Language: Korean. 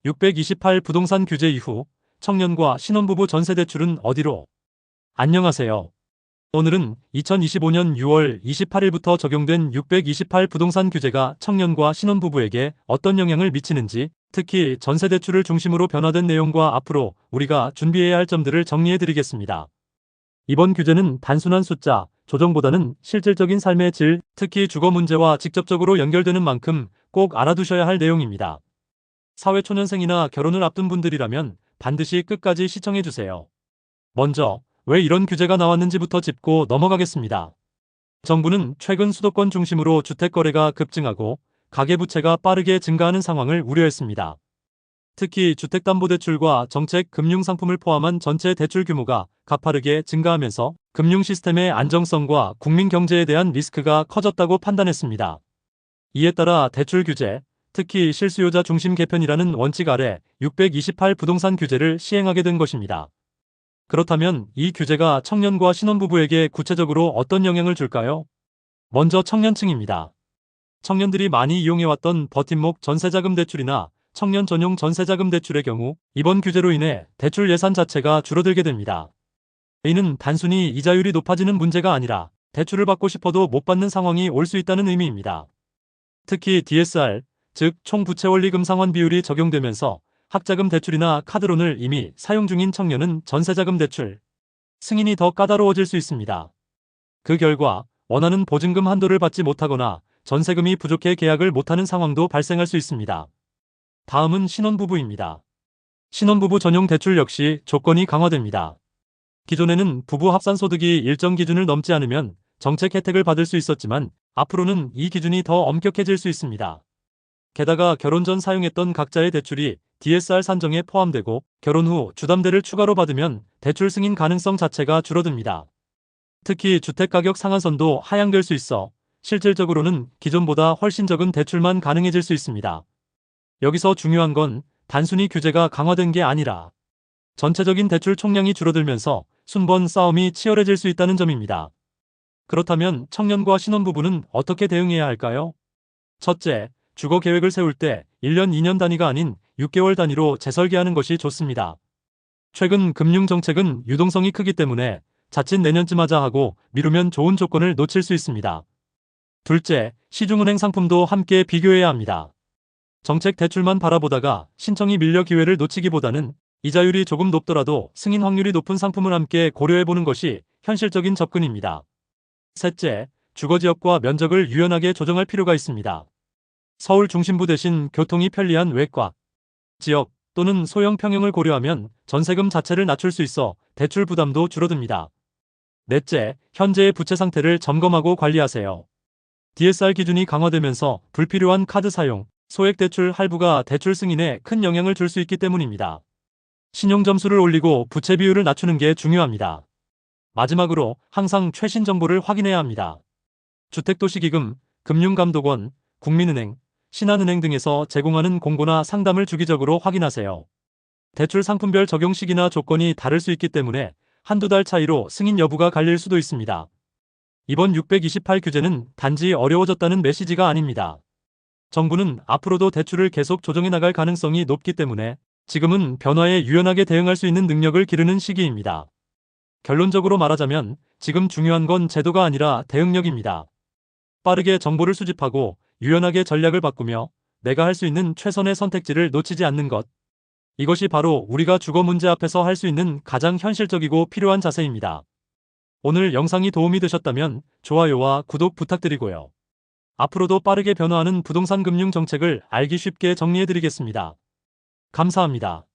628 부동산 규제 이후 청년과 신혼부부 전세대출은 어디로? 안녕하세요. 오늘은 2025년 6월 28일부터 적용된 628 부동산 규제가 청년과 신혼부부에게 어떤 영향을 미치는지, 특히 전세대출을 중심으로 변화된 내용과 앞으로 우리가 준비해야 할 점들을 정리해드리겠습니다. 이번 규제는 단순한 숫자, 조정보다는 실질적인 삶의 질, 특히 주거 문제와 직접적으로 연결되는 만큼 꼭 알아두셔야 할 내용입니다. 사회초년생이나 결혼을 앞둔 분들이라면 반드시 끝까지 시청해주세요. 먼저 왜 이런 규제가 나왔는지부터 짚고 넘어가겠습니다. 정부는 최근 수도권 중심으로 주택거래가 급증하고 가계부채가 빠르게 증가하는 상황을 우려했습니다. 특히 주택담보대출과 정책 금융상품을 포함한 전체 대출 규모가 가파르게 증가하면서 금융 시스템의 안정성과 국민 경제에 대한 리스크가 커졌다고 판단했습니다. 이에 따라 대출 규제, 특히 실수요자 중심 개편이라는 원칙 아래 628 부동산 규제를 시행하게 된 것입니다. 그렇다면 이 규제가 청년과 신혼부부에게 구체적으로 어떤 영향을 줄까요? 먼저 청년층입니다. 청년들이 많이 이용해왔던 버팀목 전세자금 대출이나 청년 전용 전세자금 대출의 경우 이번 규제로 인해 대출 예산 자체가 줄어들게 됩니다. 이는 단순히 이자율이 높아지는 문제가 아니라 대출을 받고 싶어도 못 받는 상황이 올 수 있다는 의미입니다. 특히 DSR, 즉 총부채원리금 상환 비율이 적용되면서 학자금 대출이나 카드론을 이미 사용 중인 청년은 전세자금 대출 승인이 더 까다로워질 수 있습니다. 그 결과 원하는 보증금 한도를 받지 못하거나 전세금이 부족해 계약을 못하는 상황도 발생할 수 있습니다. 다음은 신혼부부입니다. 신혼부부 전용 대출 역시 조건이 강화됩니다. 기존에는 부부 합산소득이 일정 기준을 넘지 않으면 정책 혜택을 받을 수 있었지만 앞으로는 이 기준이 더 엄격해질 수 있습니다. 게다가 결혼 전 사용했던 각자의 대출이 DSR 산정에 포함되고 결혼 후 주담대를 추가로 받으면 대출 승인 가능성 자체가 줄어듭니다. 특히 주택가격 상한선도 하향될 수 있어 실질적으로는 기존보다 훨씬 적은 대출만 가능해질 수 있습니다. 여기서 중요한 건 단순히 규제가 강화된 게 아니라 전체적인 대출 총량이 줄어들면서 순번 싸움이 치열해질 수 있다는 점입니다. 그렇다면 청년과 신혼부부는 어떻게 대응해야 할까요? 첫째, 주거 계획을 세울 때 1년, 2년 단위가 아닌 6개월 단위로 재설계하는 것이 좋습니다. 최근 금융정책은 유동성이 크기 때문에 자칫 내년쯤 하자 하고 미루면 좋은 조건을 놓칠 수 있습니다. 둘째, 시중은행 상품도 함께 비교해야 합니다. 정책 대출만 바라보다가 신청이 밀려 기회를 놓치기보다는 이자율이 조금 높더라도 승인 확률이 높은 상품을 함께 고려해보는 것이 현실적인 접근입니다. 셋째, 주거지역과 면적을 유연하게 조정할 필요가 있습니다. 서울 중심부 대신 교통이 편리한 외곽 지역 또는 소형 평형을 고려하면 전세금 자체를 낮출 수 있어 대출 부담도 줄어듭니다. 넷째, 현재의 부채 상태를 점검하고 관리하세요. DSR 기준이 강화되면서 불필요한 카드 사용, 소액 대출 할부가 대출 승인에 큰 영향을 줄 수 있기 때문입니다. 신용 점수를 올리고 부채 비율을 낮추는 게 중요합니다. 마지막으로 항상 최신 정보를 확인해야 합니다. 주택도시기금, 금융감독원, 국민은행, 신한은행 등에서 제공하는 공고나 상담을 주기적으로 확인하세요. 대출 상품별 적용 시기나 조건이 다를 수 있기 때문에 한두 달 차이로 승인 여부가 갈릴 수도 있습니다. 이번 628 규제는 단지 어려워졌다는 메시지가 아닙니다. 정부는 앞으로도 대출을 계속 조정해 나갈 가능성이 높기 때문에 지금은 변화에 유연하게 대응할 수 있는 능력을 기르는 시기입니다. 결론적으로 말하자면 지금 중요한 건 제도가 아니라 대응력입니다. 빠르게 정보를 수집하고 유연하게 전략을 바꾸며 내가 할 수 있는 최선의 선택지를 놓치지 않는 것. 이것이 바로 우리가 주거 문제 앞에서 할 수 있는 가장 현실적이고 필요한 자세입니다. 오늘 영상이 도움이 되셨다면 좋아요와 구독 부탁드리고요. 앞으로도 빠르게 변화하는 부동산 금융 정책을 알기 쉽게 정리해드리겠습니다. 감사합니다.